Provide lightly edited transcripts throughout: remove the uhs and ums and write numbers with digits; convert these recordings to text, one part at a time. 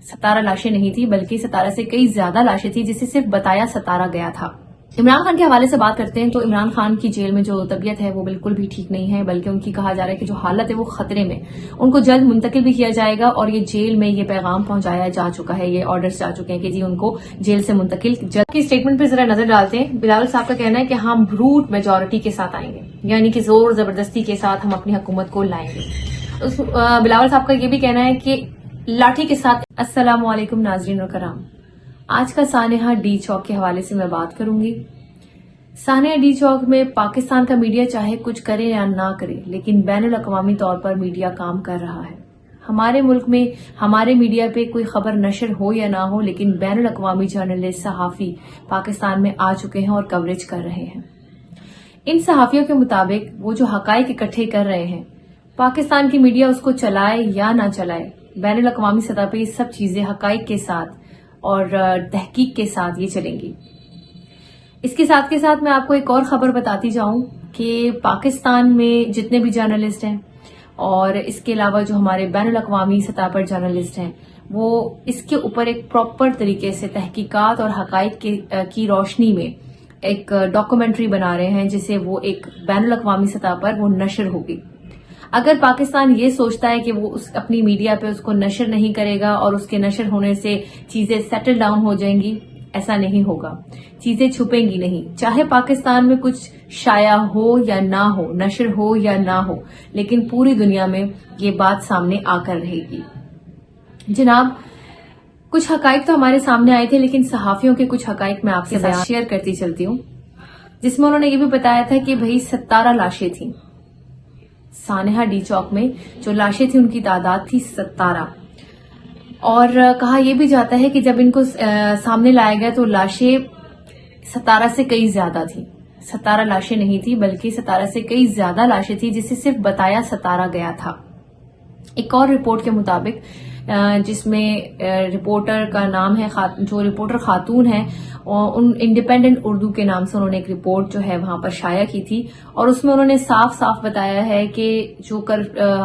17 لاشیں نہیں تھی بلکہ 17 سے کئی زیادہ لاشیں تھی جسے صرف بتایا 17 گیا تھا۔ عمران خان کے حوالے سے بات کرتے ہیں تو عمران خان کی جیل میں جو طبیعت ہے وہ بالکل بھی ٹھیک نہیں ہے، بلکہ ان کی کہا جا رہا ہے کہ جو حالت ہے وہ خطرے میں، ان کو جلد منتقل بھی کیا جائے گا، اور یہ جیل میں یہ پیغام پہنچایا جا چکا ہے، یہ آرڈرز جا چکے ہیں کہ جی ان کو جیل سے منتقل جلد کی اسٹیٹمنٹ پہ ذرا نظر ڈالتے ہیں۔ بلاول صاحب کا کہنا ہے کہ ہم بروٹ میجورٹی کے ساتھ آئیں گے، یعنی کہ زور زبردستی کے ساتھ ہم اپنی حکومت کو لائیں گے۔ بلاول صاحب کا یہ بھی کہنا ہے کہ لاٹھی کے ساتھ۔ السلام علیکم ناظرین و کرام، آج کا سانحہ ڈی چوک کے حوالے سے میں بات کروں گی۔ سانحہ ڈی چوک میں پاکستان کا میڈیا چاہے کچھ کرے یا نہ کرے، لیکن بین الاقوامی طور پر میڈیا کام کر رہا ہے۔ ہمارے ملک میں ہمارے میڈیا پہ کوئی خبر نشر ہو یا نہ ہو، لیکن بین الاقوامی جرنلسٹ صحافی پاکستان میں آ چکے ہیں اور کوریج کر رہے ہیں۔ ان صحافیوں کے مطابق وہ جو حقائق اکٹھے کر رہے ہیں، پاکستان کی میڈیا اس کو چلائے یا نہ چلائے، بین الاقوامی سطح پہ یہ سب چیزیں حقائق کے ساتھ اور تحقیق کے ساتھ یہ چلیں گی۔ اس کے ساتھ میں آپ کو ایک اور خبر بتاتی جاؤں کہ پاکستان میں جتنے بھی جرنلسٹ ہیں اور اس کے علاوہ جو ہمارے بین الاقوامی سطح پر جرنلسٹ ہیں، وہ اس کے اوپر ایک پراپر طریقے سے تحقیقات اور حقائق کی روشنی میں ایک ڈاکومنٹری بنا رہے ہیں، جسے وہ ایک بین الاقوامی سطح پر وہ نشر ہوگی۔ اگر پاکستان یہ سوچتا ہے کہ وہ اپنی میڈیا پہ اس کو نشر نہیں کرے گا اور اس کے نشر ہونے سے چیزیں سیٹل ڈاؤن ہو جائیں گی، ایسا نہیں ہوگا، چیزیں چھپیں گی نہیں۔ چاہے پاکستان میں کچھ شائع ہو یا نہ ہو، نشر ہو یا نہ ہو، لیکن پوری دنیا میں یہ بات سامنے آ کر رہے گی۔ جناب، کچھ حقائق تو ہمارے سامنے آئے تھے، لیکن صحافیوں کے کچھ حقائق میں آپ کے ساتھ شیئر کرتی چلتی ہوں، جس میں انہوں نے یہ بھی بتایا تھا کہ بھئی 17 لاشیں تھیں سانحہ ڈی چوک میں، جو لاشیں تھیں ان کی تعداد تھی 17، اور کہا یہ بھی جاتا ہے کہ جب ان کو سامنے لایا گیا تو لاشیں 17 سے کئی زیادہ تھیں، 17 لاشیں نہیں تھی بلکہ 17 سے کئی زیادہ لاشیں تھیں، جسے صرف بتایا 17 گیا تھا۔ ایک اور رپورٹ کے مطابق، جس میں رپورٹر کا نام ہے، جو رپورٹر خاتون ہیں، ان انڈیپینڈنٹ اردو کے نام سے انہوں نے ایک رپورٹ جو ہے وہاں پر شائع کی تھی، اور اس میں انہوں نے صاف صاف بتایا ہے کہ جو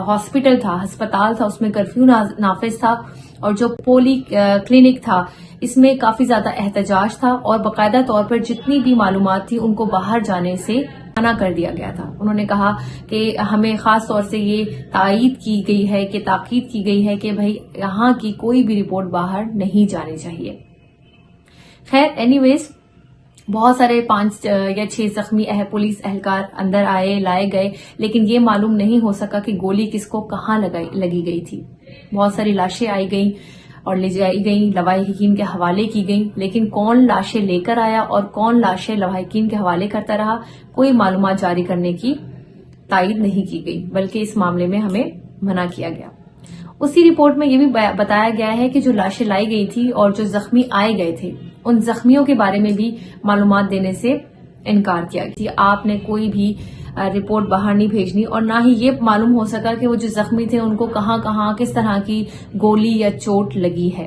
ہاسپٹل تھا، ہسپتال تھا، اس میں کرفیو نافذ تھا، اور جو پولی کلینک تھا اس میں کافی زیادہ احتجاج تھا، اور باقاعدہ طور پر جتنی بھی معلومات تھی ان کو باہر جانے سے منع کر دیا گیا تھا۔ انہوں نے کہا کہ ہمیں خاص طور سے یہ تاکید کی گئی ہے کہ بھئی یہاں کی کوئی بھی رپورٹ باہر نہیں جانی چاہیے۔ خیر، اینی ویز، بہت سارے 5 یا 6 زخمی پولیس اہلکار اندر لائے گئے، لیکن یہ معلوم نہیں ہو سکا کہ گولی کس کو کہاں لگی گئی تھی۔ بہت ساری لاشیں آئی گئیں اور لے جائی گئیں، لواحقین کے حوالے کی گئیں، لیکن کون لاشیں لے کر آیا اور کون لاشیں لواحقین کے حوالے کرتا رہا، کوئی معلومات جاری کرنے کی تائید نہیں کی گئی، بلکہ اس معاملے میں ہمیں منع کیا گیا۔ اسی رپورٹ میں یہ بھی بتایا گیا ہے کہ جو لاشیں لائی گئی تھی اور جو زخمی آئے گئے تھے، ان زخمیوں کے بارے میں بھی معلومات دینے سے انکار کیا گیا۔ آپ نے کوئی بھی رپورٹ باہر نہیں بھیجنی، اور نہ ہی یہ معلوم ہو سکا کہ وہ جو زخمی تھے ان کو کہاں کہاں کس طرح کی گولی یا چوٹ لگی ہے۔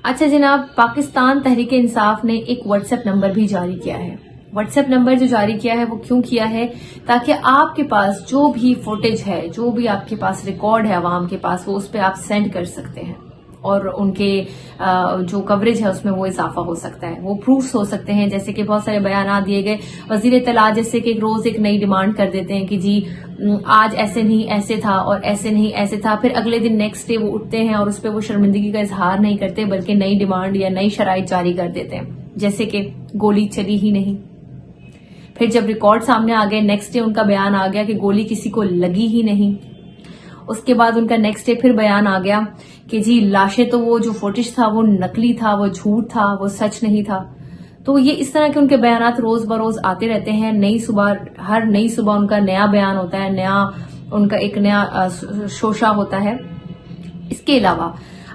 اچھا جناب، پاکستان تحریک انصاف نے ایک واٹس ایپ نمبر بھی جاری کیا ہے۔ واٹس ایپ نمبر جو جاری کیا ہے وہ کیوں کیا ہے؟ تاکہ آپ کے پاس جو بھی فوٹیج ہے، جو بھی آپ کے پاس ریکارڈ ہے عوام کے پاس، وہ اس پہ آپ سینڈ کر سکتے ہیں، اور ان کے جو کوریج ہے اس میں وہ اضافہ ہو سکتا ہے، وہ پروفس ہو سکتے ہیں۔ جیسے کہ بہت سارے بیانات دیے گئے، وزیر اطلاع جیسے کہ روز ایک نئی ڈیمانڈ کر دیتے ہیں کہ جی آج ایسے نہیں ایسے تھا، اور ایسے نہیں ایسے تھا، پھر اگلے دن نیکسٹ ڈے وہ اٹھتے ہیں اور اس پہ وہ شرمندگی کا اظہار نہیں کرتے، بلکہ نئی ڈیمانڈ یا نئی شرائط جاری کر دیتے ہیں، جیسے کہ گولی چلی ہی نہیں۔ پھر جب ریکارڈ سامنے آ گئے، نیکسٹ ڈے ان کا بیان آ گیا کہ گولی کسی کو لگی ہی نہیں۔ اس کے بعد ان کا نیکسٹ ڈے پھر بیان آ گیا کہ جی لاشیں تو وہ جو فوٹیج تھا وہ نقلی تھا، وہ جھوٹ تھا، وہ سچ نہیں تھا۔ تو یہ اس طرح کے ان کے بیانات روز بروز آتے رہتے ہیں، ہر نئی صبح ان کا نیا بیان ہوتا ہے، ان کا ایک نیا شوشہ ہوتا ہے۔ اس کے علاوہ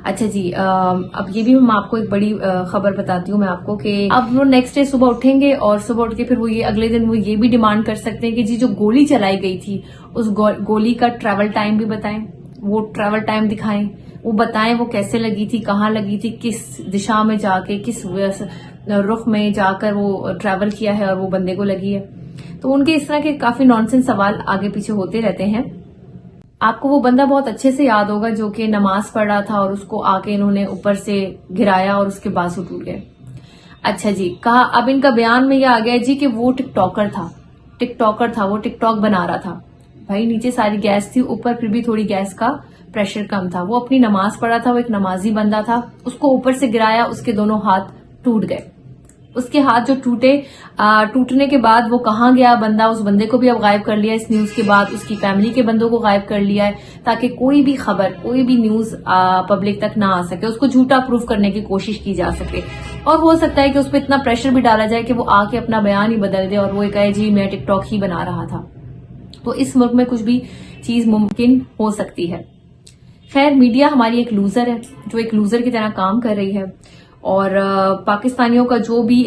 اچھا جی، اب یہ بھی میں آپ کو ایک بڑی خبر بتاتی ہوں میں آپ کو کہ اب وہ نیکسٹ ڈے صبح اٹھیں گے، اور صبح اٹھ کے پھر وہ یہ اگلے دن وہ یہ بھی ڈیمانڈ کر سکتے ہیں کہ جی جو گولی چلائی گئی تھی اس گولی کا ٹریول ٹائم بھی بتائیں، وہ ٹریول ٹائم دکھائیں، وہ بتائیں وہ کیسے لگی تھی، کہاں لگی تھی، کس دشا میں جا کے، کس رخ میں جا کر وہ ٹریول کیا ہے اور وہ بندے کو لگی ہے۔ تو ان کے اس طرح کے کافی نانسنس سوال آگے پیچھے ہوتے رہتے ہیں۔ آپ کو وہ بندہ بہت اچھے سے یاد ہوگا جو کہ نماز پڑھ رہا تھا اور اس کو آ کے انہوں نے اوپر سے گرایا اور اس کے بازو ٹوٹ گئے. اچھا جی، کہا اب ان کا بیان میں یہ آ گیا جی کہ وہ ٹک ٹاکر تھا، وہ ٹک ٹاک بنا رہا تھا. بھائی نیچے ساری گیس تھی، اوپر پھر بھی تھوڑی گیس کا پریشر کم تھا. وہ اپنی نماز پڑھا تھا، وہ ایک نمازی بندہ تھا. اس کو اوپر سے گرایا، اس کے دونوں ہاتھ ٹوٹ گئے. اس کے ہاتھ جو ٹوٹنے کے بعد وہ کہاں گیا بندہ، اس بندے کو بھی اب غائب کر لیا اس نیوز کے بعد. اس کی فیملی کے بندوں کو غائب کر لیا ہے تاکہ کوئی بھی خبر، کوئی بھی نیوز پبلک تک نہ آ سکے. اس کو جھوٹا پروف کرنے کی کوشش کی جا سکے، اور ہو سکتا ہے کہ اس پہ اتنا پریشر بھی ڈالا جائے کہ وہ آ کے اپنا بیان ہی بدل دے اور وہ کہے جی میں ٹک ٹاک ہی بنا رہا تھا. تو اس ملک میں کچھ بھی چیز ممکن ہو سکتی ہے. خیر، میڈیا ہماری ایک لوزر ہے جو ایک لوزر کی طرح کام کر رہی ہے، اور پاکستانیوں کا جو بھی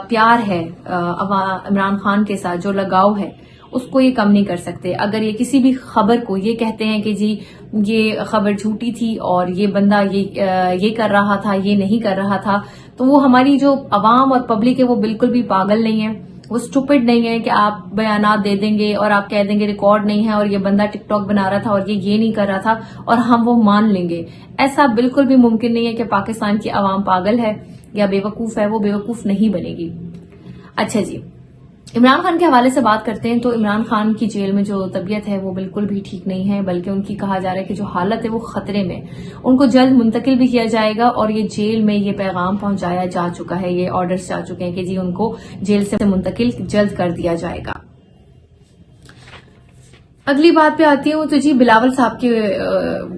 پیار ہے عمران خان کے ساتھ، جو لگاؤ ہے، اس کو یہ کم نہیں کر سکتے. اگر یہ کسی بھی خبر کو یہ کہتے ہیں کہ جی یہ خبر جھوٹی تھی اور یہ بندہ یہ کر رہا تھا، یہ نہیں کر رہا تھا، تو وہ ہماری جو عوام اور پبلک ہے وہ بالکل بھی پاگل نہیں ہے، وہ اسٹوپڈ نہیں ہے کہ آپ بیانات دے دیں گے اور آپ کہہ دیں گے ریکارڈ نہیں ہے اور یہ بندہ ٹک ٹاک بنا رہا تھا اور یہ نہیں کر رہا تھا اور ہم وہ مان لیں گے. ایسا بالکل بھی ممکن نہیں ہے کہ پاکستان کی عوام پاگل ہے یا بے وقوف ہے، وہ بے وقوف نہیں بنے گی. اچھا جی، عمران خان کے حوالے سے بات کرتے ہیں تو عمران خان کی جیل میں جو طبیعت ہے وہ بالکل بھی ٹھیک نہیں ہے، بلکہ ان کی کہا جا رہا ہے کہ جو حالت ہے وہ خطرے میں. ان کو جلد منتقل بھی کیا جائے گا اور یہ جیل میں یہ پیغام پہنچایا جا چکا ہے، یہ آرڈرز جا چکے ہیں کہ جی ان کو جیل سے منتقل جلد کر دیا جائے گا. اگلی بات پہ آتی ہوں تو جی بلاول صاحب کے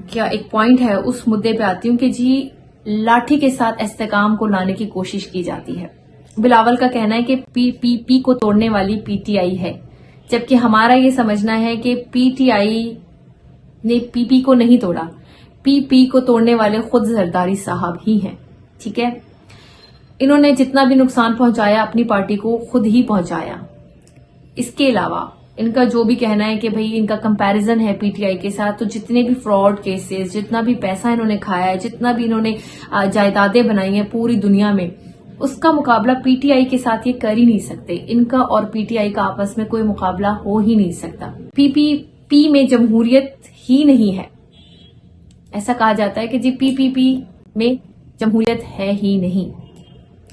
کیا ایک پوائنٹ ہے، اس مدعے پہ آتی ہوں کہ جی لاٹھی کے ساتھ استحکام کو لانے کی کوشش کی جاتی ہے. بلاول کا کہنا ہے کہ پی کو توڑنے والی پی ٹی آئی ہے، جبکہ ہمارا یہ سمجھنا ہے کہ پی ٹی آئی نے پی کو نہیں توڑا، پی کو توڑنے والے خود زرداری صاحب ہی ہیں. ٹھیک ہے، انہوں نے جتنا بھی نقصان پہنچایا اپنی پارٹی کو خود ہی پہنچایا. اس کے علاوہ ان کا جو بھی کہنا ہے کہ بھئی ان کا کمپیریزن ہے پی ٹی آئی کے ساتھ، تو جتنے بھی فراڈ کیسز، جتنا بھی پیسہ انہوں نے کھایا ہے، جتنا بھی انہوں نے جائیدادیں بنائی ہیں پوری دنیا میں، اس کا مقابلہ پی ٹی آئی کے ساتھ یہ کر ہی نہیں سکتے. ان کا اور پی ٹی آئی کا آپس میں کوئی مقابلہ ہو ہی نہیں سکتا. پی میں جمہوریت ہی نہیں ہے. ایسا کہا جاتا ہے کہ جی پی میں جمہوریت ہے ہی نہیں.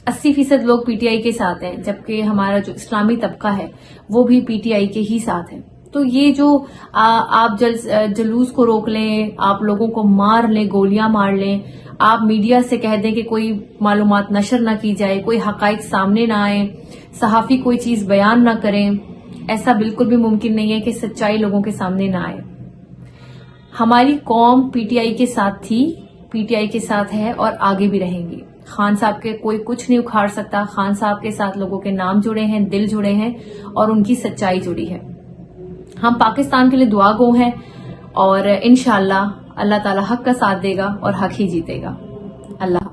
80% لوگ پی ٹی آئی کے ساتھ ہیں، جبکہ ہمارا جو اسلامی طبقہ ہے وہ بھی پی ٹی آئی کے ہی ساتھ ہے. تو یہ جو آپ جلوس کو روک لیں، آپ لوگوں کو مار لیں، گولیاں مار لیں، آپ میڈیا سے کہہ دیں کہ کوئی معلومات نشر نہ کی جائے، کوئی حقائق سامنے نہ آئے، صحافی کوئی چیز بیان نہ کریں، ایسا بالکل بھی ممکن نہیں ہے کہ سچائی لوگوں کے سامنے نہ آئے. ہماری قوم پی ٹی آئی کے ساتھ تھی، پی ٹی آئی کے ساتھ ہے اور آگے بھی رہیں گی. خان صاحب کے کوئی کچھ نہیں اکھاڑ سکتا. خان صاحب کے ساتھ لوگوں کے نام جڑے ہیں، دل جڑے ہیں اور ان کی سچائی جڑی ہے. ہم پاکستان کے لیے دعا گو ہیں اور انشاءاللہ اللہ تعالی حق کا ساتھ دے گا اور حق ہی جیتے گا. اللہ